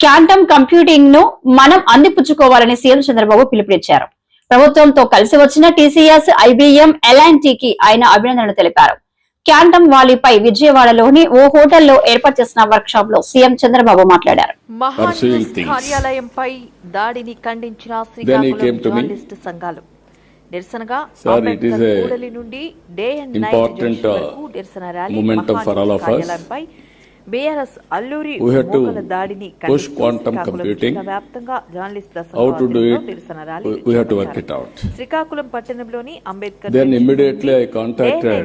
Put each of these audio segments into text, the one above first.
Quantum computing ను మనం అందిపుచ్చుకోవాలని CM Chandrababu పిలుపునిచ్చారు. ప్రభుత్వంతో కలిసి వచ్చిన టీసీఎస్, ఐబీఎం, ఎల్ఎన్టీకి ఆయన అభినందనలు తెలిపారు. క్వాంటమ్ వ్యాలీపై విజయవాడలోని ఓ హోటల్లో ఏర్పాటు చేసిన వర్క్ షాప్ లో సీఎం చంద్రబాబు మాట్లాడారు. కార్యాలయంపై దాడిని ఖండించిన శ్రీకాకుళం జర్నలిస్టు సంఘాలు నిరసనగా కూడలి నుండి డే అండ్ నైట్ నిరసన ర్యాలీ కార్యాలయంపై బీఆర్ఎస్ అల్లూరి మోకల దాడిని వ్యాప్తంగా జర్నలిస్టుల నిరసన ర్యాలీ శ్రీకాకుళం పట్టణంలోని అంబేద్కర్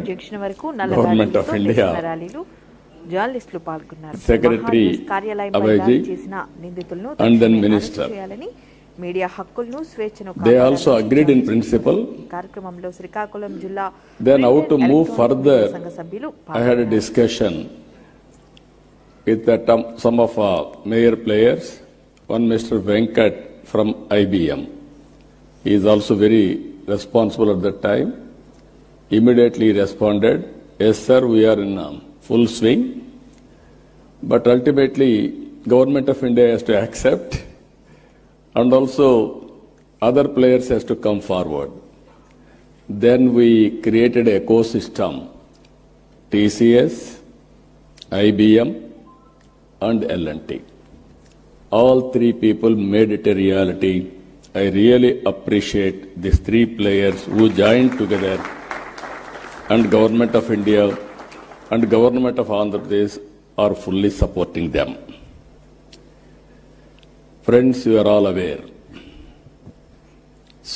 జంక్షన్ వరకు నిరసన ర్యాలీలు జర్నలిస్టులు పాల్గొన్నారు. కార్యాలయంపై దాడి చేసిన నిందితులను చేయాలని, మీడియా హక్కులను స్వేచ్ఛను కార్యక్రమంలో శ్రీకాకుళం జిల్లా సంఘ సభ్యులు with some of mayor players, one Mr. Venkat from IBM. He is also very responsible at that time. Immediately responded, yes sir, we are in full swing. But ultimately, Government of India has to accept, and also other players has to come forward. Then we created an ecosystem, TCS, IBM, and L&T. All three people made it a reality. I really appreciate these three players who joined together, and Government of India and Government of Andhra Pradesh are fully supporting them. Friends, you are all aware.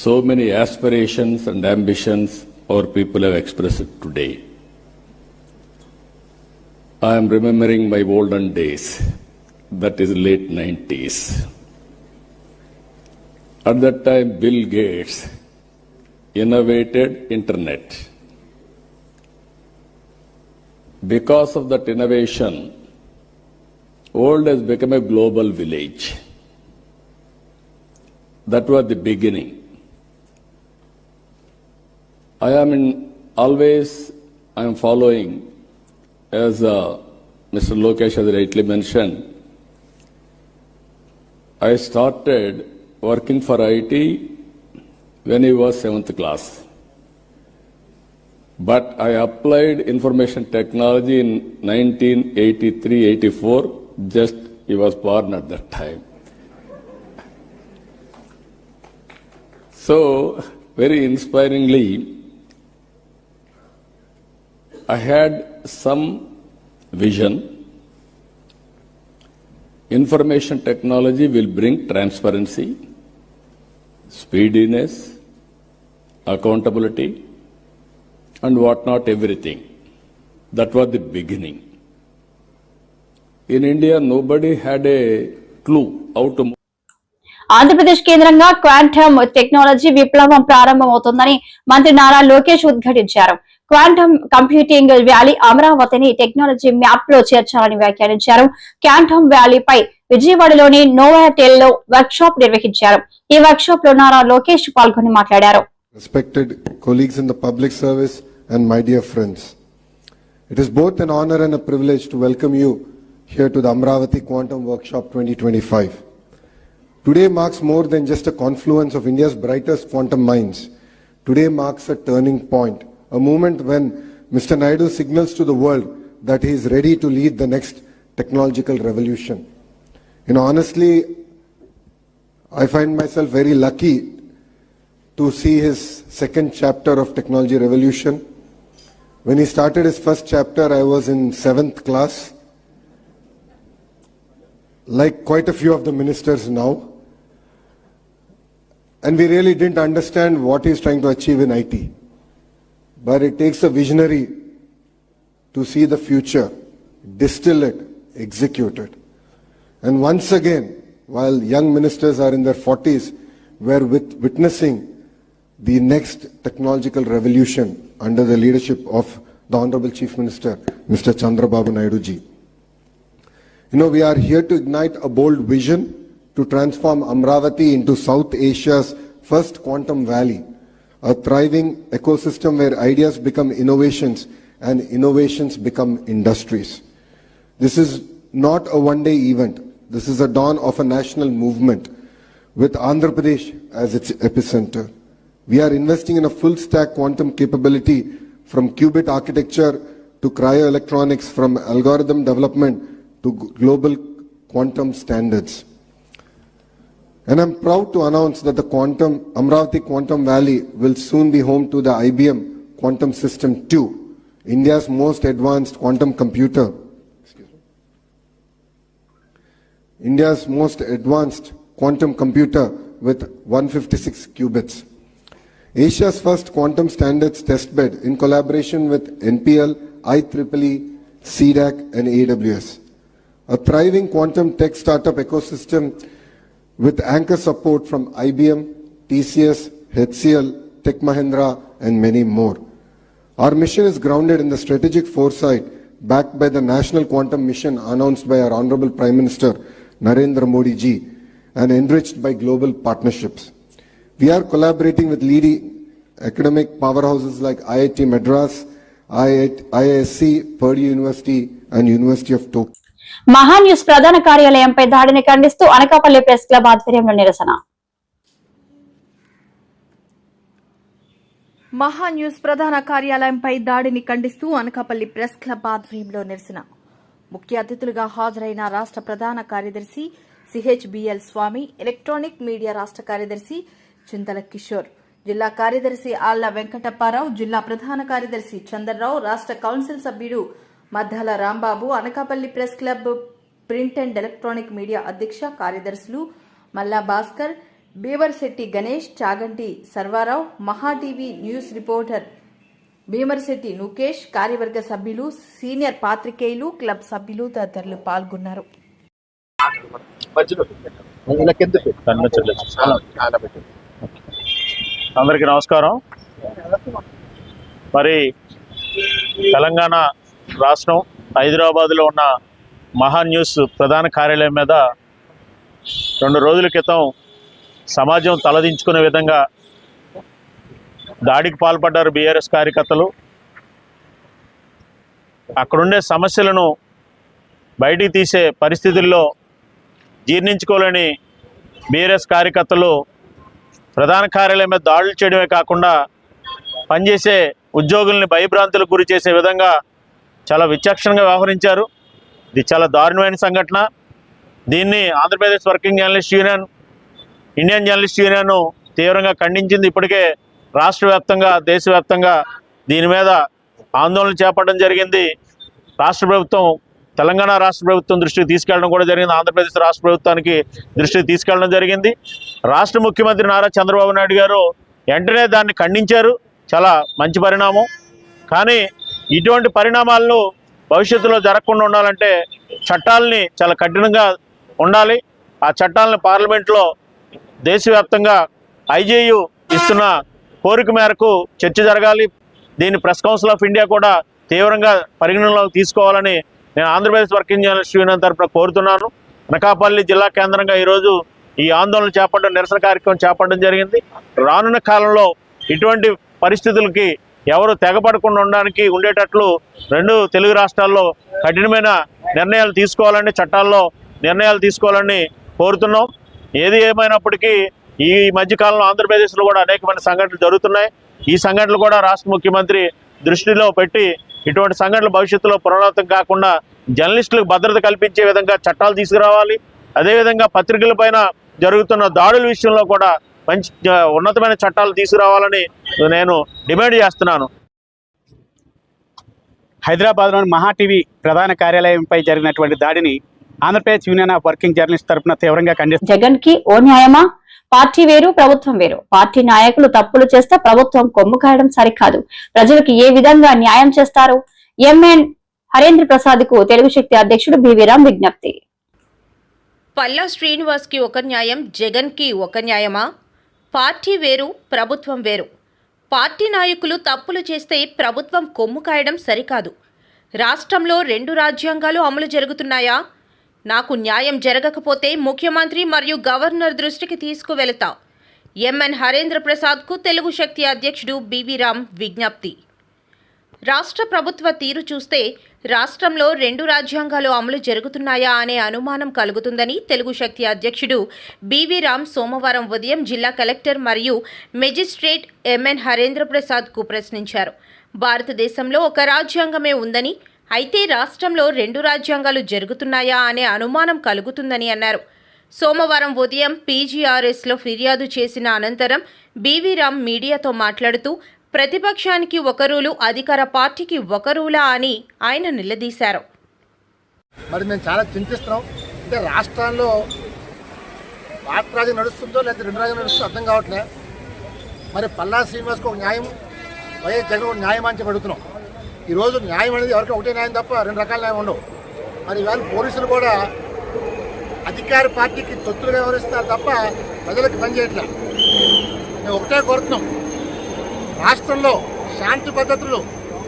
So many aspirations and ambitions our people have expressed today. I am remembering my olden days, that is late 90s. At that time, Bill Gates innovated internet. Because of that innovation, world has become a global village. That was the beginning. I am following, as Mr. Lokesh has rightly mentioned, I started working for IT when he was 7th class. But I applied information technology in 1983-84, just he was born at that time. So, very inspiringly, I had some vision. Information technology will bring transparency, speediness, accountability, and whatnot, everything. That was the beginning. In India, nobody had a clue how to move. Andhra Pradesh కేంద్రంగా quantum technology విప్లవం ప్రారంభమవుతోందని మంత్రి నారా లోకేష్ ఉద్ఘాటించారు. Quantum computing valley అమరావతిని technology map లో చేర్చాలని వ్యాఖ్యానించారు. Quantum వ్యాలీపై విజయవాడలోని Novotel లో వర్క్ షాప్ నిర్వహించారు. ఈ వర్క్ షాప్ లో నారా లోకేష్ పాల్గొని మాట్లాడారు. Respected colleagues in the public service and my dear friends, it is both an honor and a privilege to welcome you here to the Amravati Quantum Workshop 2025. Today marks more than just a confluence of India's brightest quantum minds. Today marks a turning point, a moment when Mr. Naidu signals to the world that he is ready to lead the next technological revolution. Honestly, I find myself very lucky to see his second chapter of technology revolution. When he started his first chapter, I was in 7th class, like quite a few of the ministers now. And we really didn't understand what he's trying to achieve in IT. But it takes a visionary to see the future, distill it, execute it. And once again, while young ministers are in their 40s, we're witnessing the next technological revolution under the leadership of the Honorable Chief Minister, Mr. Chandrababu Naidu ji. We are here to ignite a bold vision to transform Amravati into South Asia's first quantum valley, a thriving ecosystem where ideas become innovations and innovations become industries. This is not a one-day event. This is a dawn of a national movement with Andhra Pradesh as its epicenter. We are investing in a full-stack quantum capability from qubit architecture to cryoelectronics, from algorithm development to global quantum standards. And I'm proud to announce that the Amravati Quantum Valley will soon be home to the IBM Quantum System 2, India's most advanced quantum computer. India's most advanced quantum computer with 156 qubits. Asia's first quantum standards testbed in collaboration with NPL, IEEE, CDAC and AWS. A thriving quantum tech startup ecosystem with anchor support from IBM, TCS, HCL, Tech Mahindra and many more. Our mission is grounded in the strategic foresight backed by the National Quantum Mission announced by our Honorable Prime Minister Narendra Modi ji and enriched by global partnerships. We are collaborating with leading academic powerhouses like IIT Madras, IISc, Purdue University and University of Tokyo. Maha News ప్రధాన కార్యాలయంపై దాడిని ఖండిస్తూ Anakapalli press club ఆధ్వర్యంలో నిరసన. మహాన్యూస్ ప్రధాన కార్యాలయంపై దాడిని ఖండిస్తూ Anakapalli press club ఆధ్వర్యంలో నిరసన. ముఖ్య అతిథులుగా హాజరైన రాష్ట్ర ప్రధాన కార్యదర్శి సిహెచ్బిఎల్ స్వామి, ఎలక్ట్రానిక్ మీడియా రాష్ట్ర కార్యదర్శి చింతల కిషోర్, జిల్లా కార్యదర్శి ఆళ్ల వెంకటప్పారావు, జిల్లా ప్రధాన కార్యదర్శి చంద్రరావు, రాష్ట్ర కౌన్సిల్ సభ్యుడు Maddala Rambabu, Anakapalli press club print and electronic media అధ్యక్ష కార్యదర్శులు మల్లా భాస్కర్, బీవర్శెట్టి గణేష్, చాగంటి సర్వారావు, మహా టీవీ న్యూస్ రిపోర్టర్ భీమర్శెట్టి నుకేష్, కార్యవర్గ సభ్యులు, సీనియర్ పాత్రికేయులు, క్లబ్ సభ్యులు తదితరులు పాల్గొన్నారు. అందరికీ నమస్కారం. మరి తెలంగాణ రాష్ట్రం హైదరాబాద్లో ఉన్న మహాన్యూస్ ప్రధాన కార్యాలయం మీద 2 రోజుల క్రితం సమాజం తలదించుకునే విధంగా దాడికి పాల్పడ్డారు బీఆర్ఎస్ కార్యకర్తలు. అక్కడుండే సమస్యలను బయటికి తీసే పరిస్థితుల్లో జీర్ణించుకోలేని బీఆర్ఎస్ కార్యకర్తలు ప్రధాన కార్యాలయం మీద దాడులు చేయడమే కాకుండా పనిచేసే ఉద్యోగుల్ని భయభ్రాంతులకు గురి చేసే విధంగా చాలా విచక్షణగా వ్యవహరించారు. ఇది చాలా దారుణమైన సంఘటన. దీన్ని Andhra Pradesh working journalist union, Indian journalist union తీవ్రంగా ఖండించింది. ఇప్పటికే రాష్ట్ర వ్యాప్తంగా, దేశవ్యాప్తంగా దీని మీద ఆందోళన చేపట్టడం జరిగింది. రాష్ట్ర ప్రభుత్వం, తెలంగాణ రాష్ట్ర ప్రభుత్వం దృష్టికి తీసుకెళ్లడం కూడా జరిగింది. ఆంధ్రప్రదేశ్ రాష్ట్ర ప్రభుత్వానికి దృష్టికి తీసుకెళ్లడం జరిగింది. రాష్ట్ర ముఖ్యమంత్రి నారా చంద్రబాబు నాయుడు గారు వెంటనే దాన్ని ఖండించారు. చాలా మంచి పరిణామం. కానీ ఇటువంటి పరిణామాలను భవిష్యత్తులో జరగకుండా ఉండాలంటే చట్టాలని చాలా కఠినంగా ఉండాలి. ఆ చట్టాలను పార్లమెంట్లో దేశవ్యాప్తంగా ఐజేయు ఇస్తున్న కోరిక మేరకు చర్చ జరగాలి. దీన్ని ప్రెస్ కౌన్సిల్ ఆఫ్ ఇండియా కూడా తీవ్రంగా పరిగణనలోకి తీసుకోవాలని నేను ఆంధ్రప్రదేశ్ వర్కింగ్ జర్నలిస్ట్ యూనియన్ తరఫున కోరుతున్నాను. అనకాపల్లి జిల్లా కేంద్రంగా ఈరోజు ఈ ఆందోళన చేపట్టడం, నిరసన కార్యక్రమం చేపట్టడం జరిగింది. రానున్న కాలంలో ఇటువంటి పరిస్థితులకి ఎవరు తెగపడకుండా ఉండేటట్లు 2 తెలుగు రాష్ట్రాల్లో కఠినమైన నిర్ణయాలు తీసుకోవాలని, చట్టాల్లో నిర్ణయాలు తీసుకోవాలని కోరుతున్నాం. ఏది ఏమైనప్పటికీ ఈ మధ్యకాలంలో ఆంధ్రప్రదేశ్లో కూడా అనేకమైన సంఘటనలు జరుగుతున్నాయి. ఈ సంఘటనలు కూడా రాష్ట్ర ముఖ్యమంత్రి దృష్టిలో పెట్టి ఇటువంటి సంఘటనలు భవిష్యత్తులో పునరావృతం కాకుండా జర్నలిస్టులకు భద్రత కల్పించే విధంగా చట్టాలు తీసుకురావాలి. అదేవిధంగా పత్రికల పైన జరుగుతున్న దాడుల విషయంలో కూడా మంచి ఉన్నతమైన చట్టాలు తీసుకురావాలని నేను డిమాండ్ చేస్తున్నాను. హైదరాబాద్లోని మహా టీవీ ప్రధాన కార్యాలయంపై జరిగినటువంటి దాడిని Andhra Pradesh union of working journalist తరఫున తీవ్రంగా ఖండిస్తారు. జగన్ కి ఓ న్యాయమా? పార్టీ వేరు, ప్రభుత్వం వేరు. పార్టీ నాయకులు తప్పులు చేస్తే ప్రభుత్వం కొమ్ము కాయడం సరికాదు. ప్రజలకు ఏ విధంగా న్యాయం చేస్తారు? ఎంఎన్ హరేంద్ర ప్రసాద్ కు తెలుగు శక్తి అధ్యక్షుడు బివిరామ్ విజ్ఞప్తి. పల్లా శ్రీనివాస్ కి ఒక న్యాయం, జగన్ కి ఒక న్యాయమా? పార్టీ వేరు, ప్రభుత్వం వేరు. పార్టీ నాయకులు తప్పులు చేస్తే ప్రభుత్వం కొమ్ము కాయడం సరికాదు. రాష్ట్రంలో 2 రాజ్యాంగాలు అమలు జరుగుతున్నాయా? నాకు న్యాయం జరగకపోతే ముఖ్యమంత్రి మరియు గవర్నర్ దృష్టికి తీసుకువెళతా. ఎంఎన్ హరేంద్ర ప్రసాద్కు తెలుగు శక్తి అధ్యక్షుడు బివి రామ్ విజ్ఞప్తి. రాష్ట్ర ప్రభుత్వ తీరు చూస్తే రాష్ట్రంలో 2 రాజ్యాంగాలు అమలు జరుగుతున్నాయా అనే అనుమానం కలుగుతుందని తెలుగు శక్తి అధ్యక్షుడు బివి రామ్ సోమవారం ఉదయం జిల్లా కలెక్టర్ మరియు మెజిస్ట్రేట్ ఎంఎన్ హరేంద్ర ప్రసాద్కు ప్రశ్నించారు. భారతదేశంలో ఒక రాజ్యాంగమే ఉందని, అయితే రాష్ట్రంలో 2 రాజ్యాంగాలు జరుగుతున్నాయా అనే అనుమానం కలుగుతుందని అన్నారు. సోమవారం ఉదయం పీజీఆర్ఎస్లో ఫిర్యాదు చేసిన అనంతరం బివి రామ్ మీడియాతో మాట్లాడుతూ ప్రతిపక్షానికి ఒక రూలు, అధికార పార్టీకి ఒక రూలా అని ఆయన నిలదీశారు. మరి మేము చాలా చింతిస్తున్నాం. అంటే రాష్ట్రాల్లో భారత రాజ్యం నడుస్తుందో లేదా 2 రాజ్యాలు నడుస్తుందో అర్థం కావట్లే. మరి పల్లా శ్రీనివాస్కి ఒక న్యాయం, వైఎస్ జగన్ ఒక న్యాయం అని చెప్పి అడుగుతున్నాం. ఈరోజు న్యాయం అనేది ఎవరికి ఒకటే న్యాయం తప్ప 2 రకాల న్యాయం ఉండవు. మరి ఇవాళ పోలీసులు కూడా అధికార పార్టీకి తొత్తులుగా వ్యవహరిస్తారు తప్ప ప్రజలకు పనిచేయట్లే. మేము ఒకటే కోరుతున్నాం, రాష్ట్రంలో శాంతి భద్రతలు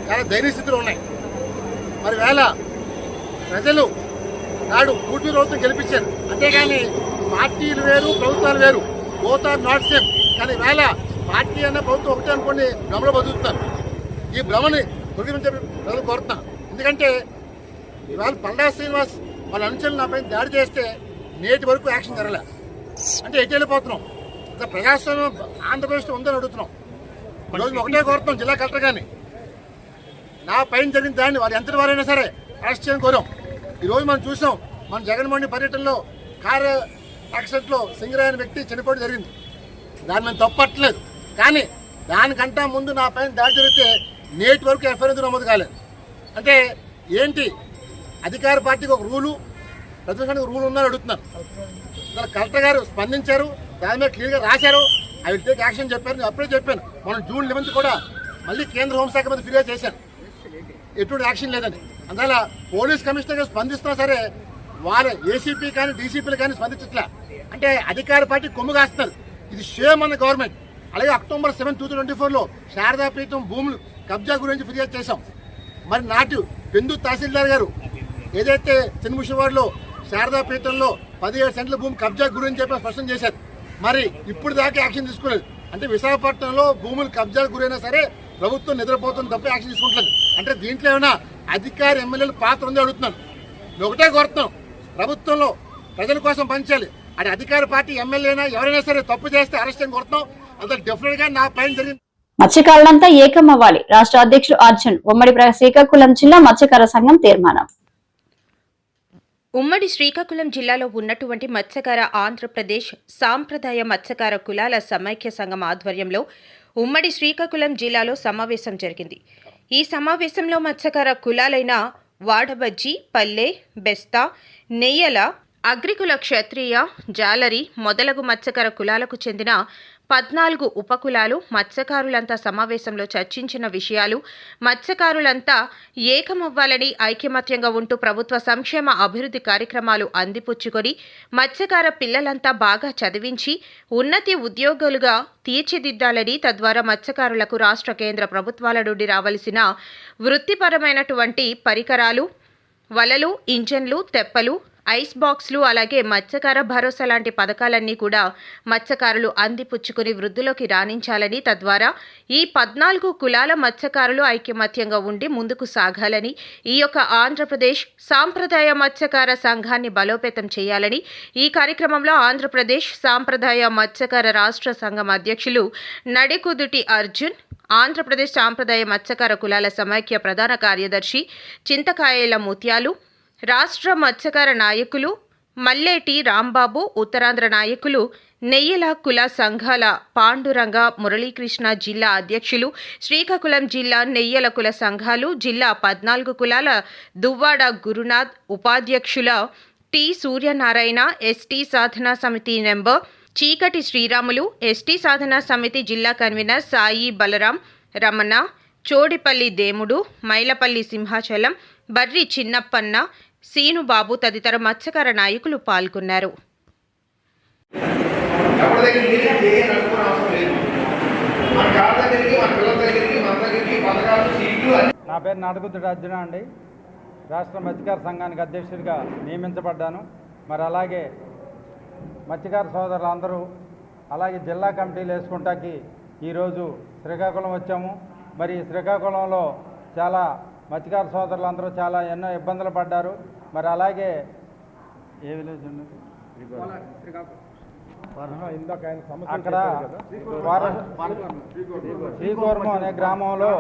చాలా ధైర్యస్థితులు ఉన్నాయి. మరి వేళ ప్రజలు నాడు కూటమి ప్రభుత్వం గెలిపించారు, అంతేగాని పార్టీలు వేరు ప్రభుత్వాలు వేరు, బోత్ ఆర్ నాట్ సేమ్. కానీ వేళ పార్టీ అన్న ప్రభుత్వం ఒకటే అనుకోండి భ్రమలో బతుకుతారు. ఈ భ్రమని తొలగించే ప్రజలు కోరుతున్నాం. ఎందుకంటే ఇవాళ పల్లా శ్రీనివాస్ వాళ్ళ అనుచరులు నాపై దాడి చేస్తే నేటి వరకు యాక్షన్ జరగలే. అంటే ఎటు వెళ్ళిపోతున్నాం? ఇంకా ప్రజాస్వామ్యం ఆంధ్రప్రదేశ్లో ఉందని అడుగుతున్నాం. ఈరోజు ఒకటే కోరుతున్నాం, జిల్లా కలెక్టర్ గారిని నా పైన జరిగిన దాన్ని వారు ఎంతటి వారైనా సరే అరెస్ట్ చేయని కోరాం. ఈరోజు మనం చూసాం, మన జగన్మోహన్ పర్యటనలో కారు యాక్సిడెంట్లో సింగరాయ్ అనే వ్యక్తి చనిపోవడం జరిగింది. దాన్ని మేము తప్పట్లేదు. కానీ దానికంటా ముందు నా పైన దాడి జరిగితే నేటి వరకు ఎఫ్ఐఆర్ నమోదు కాలేదు. అంటే ఏంటి? అధికార పార్టీకి ఒక రూలు, ప్రతిపక్షానికి రూల్ ఉందని అడుగుతున్నారు. దాని కలెక్టర్ గారు స్పందించారు, దాని మీద క్లియర్గా రాశారు. ఐ విల్ టేక్ యాక్షన్ చెప్పారు. నేను అప్పుడే చెప్పాను, మనం జూన్ 11 కూడా మళ్ళీ కేంద్ర హోంశాఖ మీద ఫిర్యాదు చేశాను, ఎటువంటి యాక్షన్ లేదని. అందువల్ల పోలీస్ కమిషనర్ గారు స్పందిస్తున్నా సరే వాళ్ళ ఏసీపీ కానీ డీసీపీలు కానీ స్పందించట్లే. అంటే అధికార పార్టీ కొమ్ము కాస్తున్నారు. ఇది షేమ్ అన్న గవర్నమెంట్. అలాగే అక్టోబర్ 7, 2024లో శారదాపీఠం భూములు కబ్జా గురించి ఫిర్యాదు చేశాం. మరి నాటి పెందు తహసీల్దార్ గారు ఏదైతే చిన్నముషివాడలో శారదాపీఠంలో 17 సెంట్ల భూమి కబ్జా గురించి చెప్పి స్పష్టం చేశారు. మరి ఇప్పుడు దాకా యాక్షన్ తీసుకోలేదు. అంటే విశాఖపట్నంలో భూములు కబ్జాకు గురైనా సరే ప్రభుత్వం నిద్రపోతుంది తప్ప యాక్షన్ తీసుకుంటలేదు. అంటే దీంట్లో ఏమైనా అధికార ఎమ్మెల్యేలు పాత్ర ఉందో అడుగుతున్నాను. ఒకటే కోరుతున్నాం, ప్రభుత్వంలో ప్రజల కోసం పనిచేయాలి. అది అధికార పార్టీ ఎమ్మెల్యేనా ఎవరైనా సరే తప్పు చేస్తే అరెస్ట్ అని కోరుతున్నాం. అంత డెఫినెట్ గా నా పైన జరిగింది. మత్స్యకారులంతా ఏకమవ్వాలి. రాష్ట్ర అధ్యక్షుడు అర్జున్. ఉమ్మడి శ్రీకాకుళం జిల్లా మత్స్యకార సంఘం తీర్మానం. ఉమ్మడి శ్రీకాకుళం జిల్లాలో ఉన్నటువంటి మత్స్యకార ఆంధ్రప్రదేశ్ సాంప్రదాయ మత్స్యకార కులాల సమైక్య సంఘం ఆధ్వర్యంలో ఉమ్మడి శ్రీకాకుళం జిల్లాలో సమావేశం జరిగింది. ఈ సమావేశంలో మత్స్యకార కులాలైన వాడబజ్జి, పల్లె, బెస్తా, నెయ్యల, అగ్రికుల, క్షత్రియ, జాలరి మొదలగు మత్స్యకార కులాలకు చెందిన 14 ఉపకులాలు మత్స్యకారులంతా సమావేశంలో చర్చించిన విషయాలు, మత్స్యకారులంతా ఏకమవ్వాలని, ఐకమత్యంగా ఉంటూ ప్రభుత్వ సంక్షేమ అభివృద్ధి కార్యక్రమాలు అందిపుచ్చుకొని మత్స్యకార పిల్లలంతా బాగా చదివించి ఉన్నతి ఉద్యోగులుగా తీర్చిదిద్దాలని, తద్వారా మత్స్యకారులకు రాష్ట్ర కేంద్ర ప్రభుత్వాల నుండి రావలసిన వృత్తిపరమైనటువంటి పరికరాలు, వలలు, ఇంజన్లు, తెప్పలు, ఐస్ బాక్స్లు, అలాగే మత్స్యకార భరోసా లాంటి పథకాలన్నీ కూడా మత్స్యకారులు అందిపుచ్చుకుని వృద్ధిలోకి రాణించాలని, తద్వారా ఈ 14 కులాల మత్స్యకారులు ఐకమత్యంగా ఉండి ముందుకు సాగాలని, ఈ యొక్క ఆంధ్రప్రదేశ్ సాంప్రదాయ మత్స్యకార సంఘాన్ని బలోపేతం చేయాలని ఈ కార్యక్రమంలో ఆంధ్రప్రదేశ్ సాంప్రదాయ మత్స్యకార రాష్ట్ర సంఘం అధ్యక్షులు నడికుదుటి అర్జున్, ఆంధ్రప్రదేశ్ సాంప్రదాయ మత్స్యకార కులాల సమైక్య ప్రధాన కార్యదర్శి చింతకాయల ముత్యాలు, రాష్ట్ర మత్స్యకార నాయకులు మల్లేటి రాంబాబు, ఉత్తరాంధ్ర నాయకులు నెయ్యల కుల సంఘాల పాండురంగ, మురళీకృష్ణ, జిల్లా అధ్యక్షులు శ్రీకాకుళం జిల్లా నెయ్యల కుల సంఘాలు జిల్లా 14 కులాల దువ్వాడ గురునాథ్, ఉపాధ్యక్షుల టి సూర్యనారాయణ, ఎస్టీ సాధనా సమితి నెంబర్ చీకటి శ్రీరాములు, ఎస్టీ సాధనా సమితి జిల్లా కన్వీనర్ సాయి బలరాం, రమణ, చోడిపల్లి దేముడు, మైలపల్లి సింహాచలం, బర్రి చిన్నప్పన్న, సీనుబాబు తదితర మత్స్యకార నాయకులు పాల్గొన్నారు. నా పేరు నడకుదుటి అర్జున అండి. రాష్ట్ర మత్స్యకార సంఘానికి అధ్యక్షుడిగా నియమించబడ్డాను. మరి అలాగే మత్స్యకార సోదరులందరూ అలాగే జిల్లా కమిటీలు వేసుకుంటాకి ఈరోజు శ్రీకాకుళం వచ్చాము. మరి శ్రీకాకుళంలో చాలా మత్స్యకార సోదరులందరూ చాలా ఎన్నో ఇబ్బందులు పడ్డారు. మరి అలాగే ఏ విలేజ్ ఉన్నది అక్కడ శ్రీకూర్మం అనే గ్రామంలో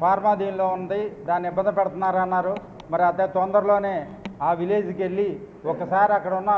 ఫార్మా దీనిలో ఉంది, దాన్ని ఇబ్బంది పెడుతున్నారన్నారు. మరి అదే తొందరలోనే ఆ విలేజ్కి వెళ్ళి ఒకసారి అక్కడ ఉన్న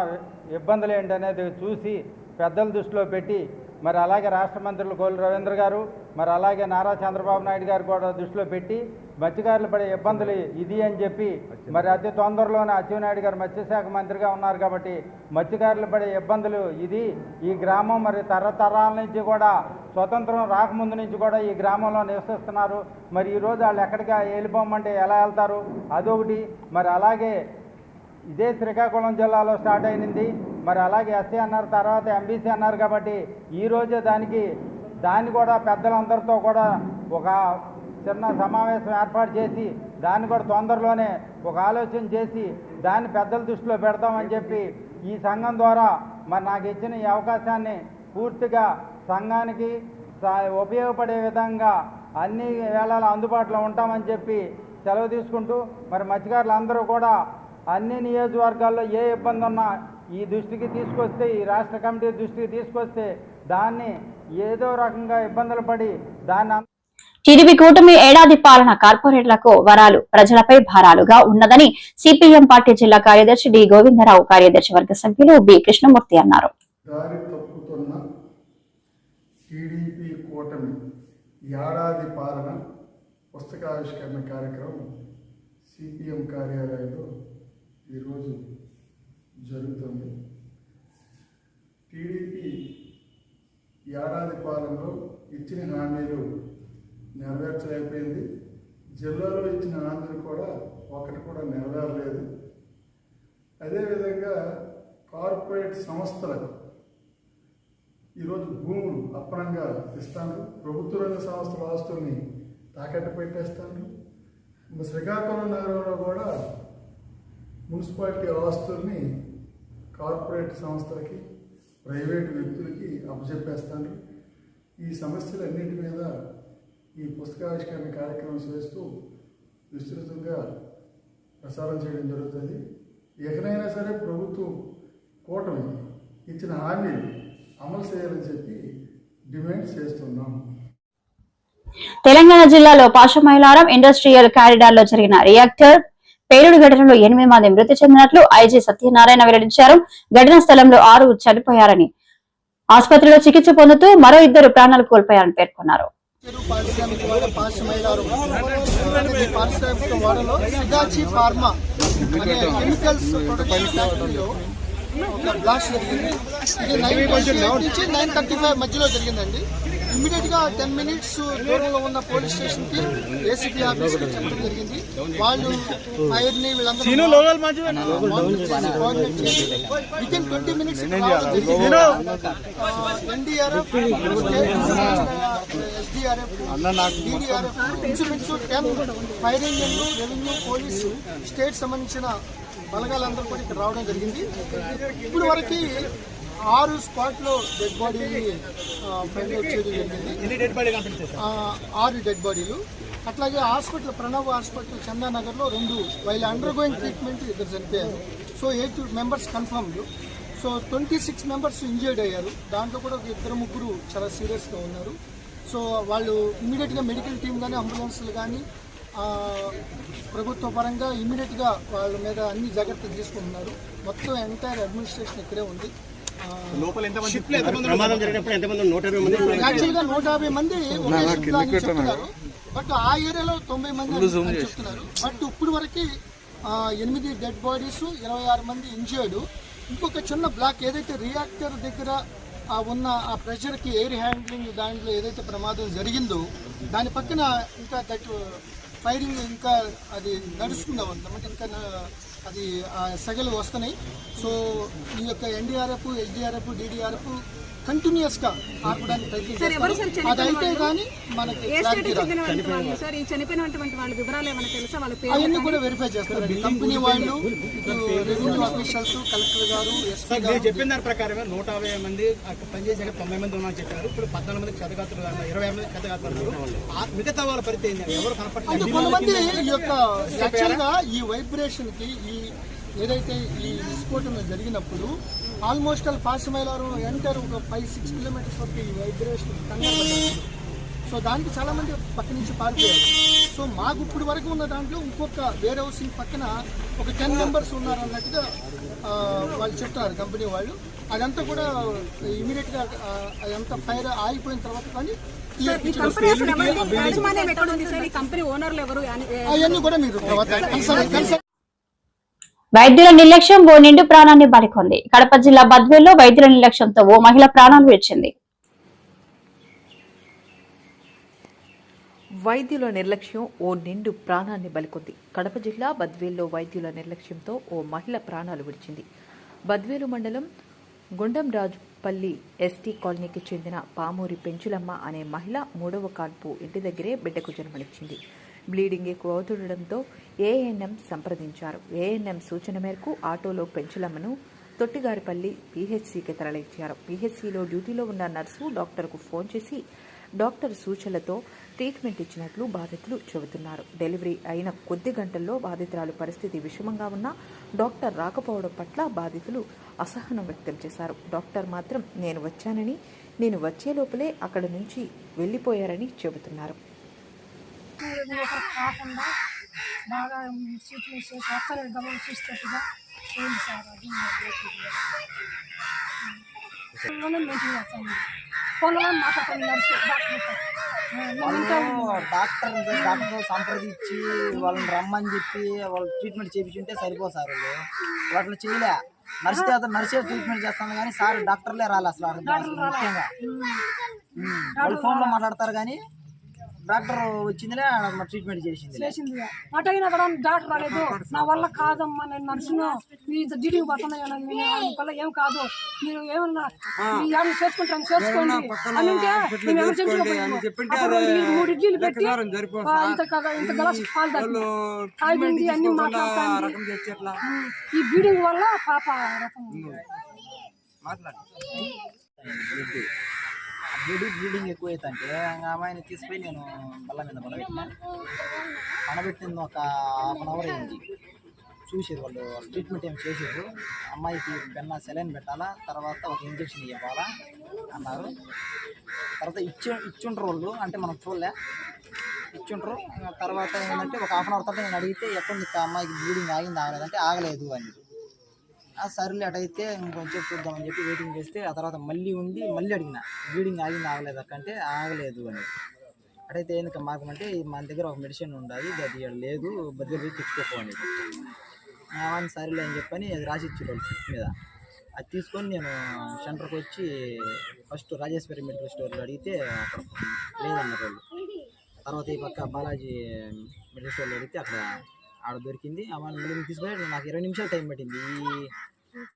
ఇబ్బందులు ఏంటనేది చూసి పెద్దల దృష్టిలో పెట్టి, మరి అలాగే రాష్ట్ర మంత్రులు కోల్లి రవీంద్ర గారు, మరి అలాగే నారా చంద్రబాబు నాయుడు గారు కూడా దృష్టిలో పెట్టి మత్స్యకారులు పడే ఇబ్బందులు ఇది అని చెప్పి, మరి అతి తొందరలోనే అచ్చెన్నాయుడు గారు మత్స్యశాఖ మంత్రిగా ఉన్నారు కాబట్టి మత్స్యకారులు పడే ఇబ్బందులు ఇది. ఈ గ్రామం మరి తరతరాల నుంచి కూడా స్వతంత్రం రాకముందు నుంచి కూడా ఈ గ్రామంలో నివసిస్తున్నారు. మరి ఈరోజు వాళ్ళు ఎక్కడికి వెళ్ళిపోమంటే ఎలా వెళ్తారు? అదొకటి. మరి అలాగే ఇదే శ్రీకాకుళం జిల్లాలో స్టార్ట్ అయింది. మరి అలాగే ఎస్సీ అన్నారు, తర్వాత ఎంబీసీ అన్నారు కాబట్టి ఈరోజే దాన్ని కూడా పెద్దలందరితో కూడా ఒక చిన్న సమావేశం ఏర్పాటు చేసి దాన్ని కూడా తొందరలోనే ఒక ఆలోచన చేసి దాన్ని పెద్దల దృష్టిలో పెడతామని చెప్పి ఈ సంఘం ద్వారా మరి నాకు ఇచ్చిన ఈ అవకాశాన్ని పూర్తిగా సంఘానికి ఉపయోగపడే విధంగా అన్ని వేళలా అందుబాటులో ఉంటామని చెప్పి సెలవు తీసుకుంటూ, మరి మత్స్యకారులందరూ కూడా అన్ని నియోజకవర్గాల్లో ఏ ఇబ్బంది ఉన్నా ఈ దృష్టికి తీసుకొస్తే, ఈ రాష్ట్ర కమిటీ దృష్టికి తీసుకొస్తే దాన్ని ఏదో రకంగా ఇబ్బందులు పడి దాన్ని టీడీపీ కూటమి ఏడాది పాలన కార్పొరేట్లకు వరాలు, ప్రజలపై భారాలుగా ఉన్నదని సిపిఎం పార్టీ జిల్లా కార్యదర్శి డి గోవిందరావు, కార్యదర్శి వర్గ సభ్యులు బి కృష్ణమూర్తి అన్నారు. దారి తప్పుతున్న టీడీపీ కూటమి ఏడాది పాలన పుస్తకావిష్కరణ కార్యక్రమం సిపిఎం కార్యాలయంలో ఈరోజు జరుగుతుంది. టీడీపీ ఏడాది పాలనలో ఇచ్చిన హామీలు నెరవేర్చలేకపోయింది. జిల్లాలో ఇచ్చిన హామీలు కూడా ఒకటి కూడా నెరవేరలేదు. అదేవిధంగా కార్పొరేట్ సంస్థలకు ఈరోజు భూములు అప్పనంగా ఇస్తాను, ప్రభుత్వ రంగ సంస్థల ఆస్తుల్ని తాకట్టు పెట్టేస్తాను. శ్రీకాకుళం నగరంలో కూడా మున్సిపాలిటీ ఆస్తుల్ని కార్పొరేట్ సంస్థలకి, ప్రైవేటు వ్యక్తులకి అప్పచెప్పేస్తాను. ఈ సమస్యలన్నింటి మీద ఈ పుస్తకావిష్కరణ కార్యక్రమం చేస్తూ విస్తృతంగా ప్రసారం చేయడం జరుగుతుంది. ఎక్కడైనా సరే ప్రభుత్వం కూటమి ఇచ్చిన హామీలు అమలు చేయాలని చెప్పి డిమాండ్ చేస్తున్నాం. తెలంగాణ జిల్లాలో పాషమైలారం ఇండస్ట్రియల్ కారిడార్ లో జరిగిన రియాక్టర్ పేలుడు ఘటనలో 8 మంది మృతి చెందినట్లు ఐజీ సత్యనారాయణ వెల్లడించారు. ఘటనా స్థలంలో 6 చనిపోయారని, ఆసుపత్రిలో చికిత్స పొందుతూ మరో 2 ప్రాణాలు కోల్పోయారని పేర్కొన్నారు. ఒక బ్లాస్ట్ జరిగింది. ఇది 9:35 మధ్యలో జరిగిందండి. ఇమ్మీడియట్ గా 10 minutes దూరంలో ఉన్న పోలీస్ స్టేషన్ కి ఏసీపీ ఆఫీస్ కి చెప్పడం జరిగింది. వాళ్ళు ఫైర్ ని వీళ్ళందరూ within 20 minutes NDRF, SDRF, DDRF, insurance, 10 fire ఇంజన్లు, రెవెన్యూ, పోలీసు, స్టేట్ సంబంధించిన బలగాలందరూ కూడా ఇక్కడ రావడం జరిగింది. ఇప్పుడు వరకు 6 స్పాట్లో డెడ్ బాడీని ఫైండ్ అవుట్ చేయడం జరిగింది. 6 డెడ్ బాడీలు. అట్లాగే హాస్పిటల్, ప్రణవ్ హాస్పిటల్ చందానగర్లో 2 వైల్ అండర్ గోయింగ్ ట్రీట్మెంట్ 2 చనిపోయారు. So 8 members confirmed. So 26 members injured అయ్యారు. దాంట్లో కూడా 2-3 చాలా సీరియస్గా ఉన్నారు. సో వాళ్ళు ఇమీడియట్గా మెడికల్ టీం కానీ, అంబులెన్స్లు కానీ ప్రభుత్వ పరంగా ఇమీడియట్గా వాళ్ళ మీద అన్ని జాగ్రత్తలు తీసుకుంటున్నారు. మొత్తం ఎంటైర్ అడ్మినిస్ట్రేషన్ ఇక్కడే ఉంది. యాక్చువల్గా 150 మంది చెప్తున్నారు, బట్ ఆ ఏరియాలో 90 మంది చెప్తున్నారు. బట్ ఇప్పుడు వరకు 8 డెడ్ బాడీస్, 26 మంది ఇంజర్డ్. ఇంకొక చిన్న బ్లాక్ ఏదైతే రియాక్టర్ దగ్గర ఉన్న ఆ ప్రెషర్కి, ఎయిర్ హ్యాండ్లింగ్ దాంట్లో ఏదైతే ప్రమాదం జరిగిందో దాని పక్కన ఇంకా ఫైరింగ్ ఇంకా అది నడుస్తుంది అన్నమాట. ఇంకా అది సెగలు వస్తున్నాయి. సో ఈ యొక్క ఎన్డీఆర్ఎఫ్, ఎస్డీఆర్ఎఫ్, డీడీఆర్ఎఫ్ కంటిన్యూస్గా ఆపడానికి ప్రయత్నిస్తారు. అది అయితే కానీ మనకి అవన్నీ కూడా వెరిఫై చేస్తారు కంపెనీ వాళ్ళు, రెవెన్యూ ఆఫీషియల్స్, కలెక్టర్ గారు, ఎస్పీ గారు. చెప్పిన దాని ప్రకారమే 150 మంది పనిచేసాక 90 మంది ఉన్నారని చెప్పారు. ఇప్పుడు 14 మంది క్షతగాత్రులు, 20 మంది క్షతగాత్రులు. మిగతా వాళ్ళ పరిస్థితి ఏంటి? ఎవరు కనపడలేదు. కొంతమంది ఈ యొక్క యాక్చువల్గా ఈ వైబ్రేషన్ కి ఈ ఏదైతే ఈ విస్ఫోటన జరిగినప్పుడు ఆల్మోస్ట్ పాసిమైలారు ఎంటర్ ఒక 5-6 కిలోమీటర్స్ వరకు ఈ వైబ్రేషన్ కంగారు. సో దానికి చాలా మంది పక్క నుంచి పారిపోయారు. సో మాకు ఇప్పుడు వరకు ఉన్న దాంట్లో ఇంకొక వేర్ హౌసింగ్ పక్కన ఒక 10 మెంబర్స్ ఉన్నారు అన్నట్టుగా వాళ్ళు చెప్తున్నారు కంపెనీ వాళ్ళు. అదంతా కూడా ఇమీడియట్ గా అదంతా ఫైర్ ఆగిపోయిన తర్వాత కానీ అవన్నీ కూడా మీరు వైద్యుల నిర్లక్ష్యం ఓ నిండు ప్రాణాన్ని బలికొంది. కడప జిల్లా బద్వేల్లో వైద్యుల నిర్లక్ష్యంతో ఓ మహిళ ప్రాణాలు విడిచింది. వైద్యుల నిర్లక్ష్యం ఓ నిండు ప్రాణాన్ని బలికొంది. కడప జిల్లా బద్వేల్లో వైద్యుల నిర్లక్ష్యంతో ఓ మహిళ ప్రాణాలు విడిచింది. బద్వేలు మండలం గుండంరాజుపల్లి ఎస్టీ కాలనీకి చెందిన పామూరి పెంచులమ్మ అనే మహిళ 3వ కాన్పు ఇంటి దగ్గరే బిడ్డకు జన్మనిచ్చింది. బ్లీడింగ్ ఎక్కువ అవుతుండటంతో ఏఎన్ఎం సంప్రదించారు. ఏఎన్ఎం సూచన మేరకు ఆటోలో పెంచులమ్మను తొట్టిగారిపల్లి పీహెచ్సీకి తరలించారు. పీహెచ్సీలో డ్యూటీలో ఉన్న నర్సు డాక్టర్కు ఫోన్ చేసి డాక్టర్ సూచనలతో ట్రీట్మెంట్ ఇచ్చినట్లు బాధితులు చెబుతున్నారు. డెలివరీ అయిన కొద్ది గంటల్లో బాధితురాలు పరిస్థితి విషమంగా ఉన్నా డాక్టర్ రాకపోవడం పట్ల బాధితులు అసహనం వ్యక్తం చేశారు. డాక్టర్ మాత్రం నేను వచ్చానని, నేను వచ్చే లోపలే అక్కడి నుంచి వెళ్లిపోయారని చెబుతున్నారు. కాకుండా బాగా ట్రీట్మెంట్ చేసి అక్కడ గమనం చూసేటట్టుగా చేయండి సార్. అది మెయింటైన్ చేస్తాను. ఫోన్లో మాట్లాడుతుంది నర్సు డాక్టర్ సంప్రదించి వాళ్ళని రమ్మని చెప్పి వాళ్ళు ట్రీట్మెంట్ చేయించుంటే సరిపో సార్. వాళ్ళు అట్లా చేయలే. నర్సే ట్రీట్మెంట్ చేస్తాను కానీ సార్ డాక్టర్లే రాలే అసలు. ముఖ్యంగా వాళ్ళు ఫోన్లో మాట్లాడతారు కానీ డాక్టర్ వచ్చిందిలే ట్రీట్మెంట్ చేసింది. అటు అయినా కూడా డాక్టర్ రాలేదు. నా వల్ల కాదమ్మా, నేను నర్సును మీ డ్యూటీకి పోతున్నా, ఏం కాదు, మీరు ఏమన్నా చేసుకుంటాను చేసుకోండి అని అంటే 3 ఇడ్లీలు పెట్టి ఇంత గ్లాస్ పాలు తాగింది అన్ని మాట్లాడతాను. ఈ బ్లీడింగ్ వల్ల పాప బ్లీడింగ్ ఎక్కువ అవుతుంటే అమ్మాయిని తీసుకుపోయి నేను బల్ల మీద పనబెట్టింది. ఒక ½ అన్ అవర్ అయింది. చూసారు వాళ్ళు ట్రీట్మెంట్ ఏం చేసారు. అమ్మాయికి బెన్న సెలైన్ పెట్టాలా, తర్వాత ఒక ఇంజక్షన్ ఇవ్వాలా అన్నారు. తర్వాత ఇచ్చుంటారు వాళ్ళు, అంటే మనం చూడలే, ఇచ్చుంటారు. తర్వాత ఏంటంటే ఒక ½ అన్ అవర్ తర్వాత నేను అడిగితే ఎక్కడ అమ్మాయికి బ్లీడింగ్ ఆగింది ఆగలేదంటే ఆగలేదు అని. సర్లే అటైతే ఇంకొంచెం చూద్దామని చెప్పి వెయిటింగ్ చేస్తే ఆ తర్వాత మళ్ళీ అడిగిన బ్లీడింగ్ ఆగింది ఆగలేదు అక్కంటే ఆగలేదు అని. అటైతే ఎందుకు మాకమంటే మన దగ్గర ఒక మెడిసిన్ ఉండాలి, అది లేదు, బద్దలు పోయి తెచ్చుకోపోండి అని. సరేలే అని చెప్పని అది రాసి ఇచ్చేవాళ్ళు స్లిప్ మీద. అది తీసుకొని నేను సెంటర్కి వచ్చి ఫస్ట్ రాజేశ్వరి మెడికల్ స్టోర్లో అడిగితే అక్కడ లేదన్నారు వాళ్ళు. తర్వాత ఈ పక్క బాలాజీ మెడికల్ స్టోర్లో అడిగితే అక్కడ ఆడ దొరికింది. మళ్ళీ తీసుకొని నాకు 20 నిమిషాలు టైం పట్టింది.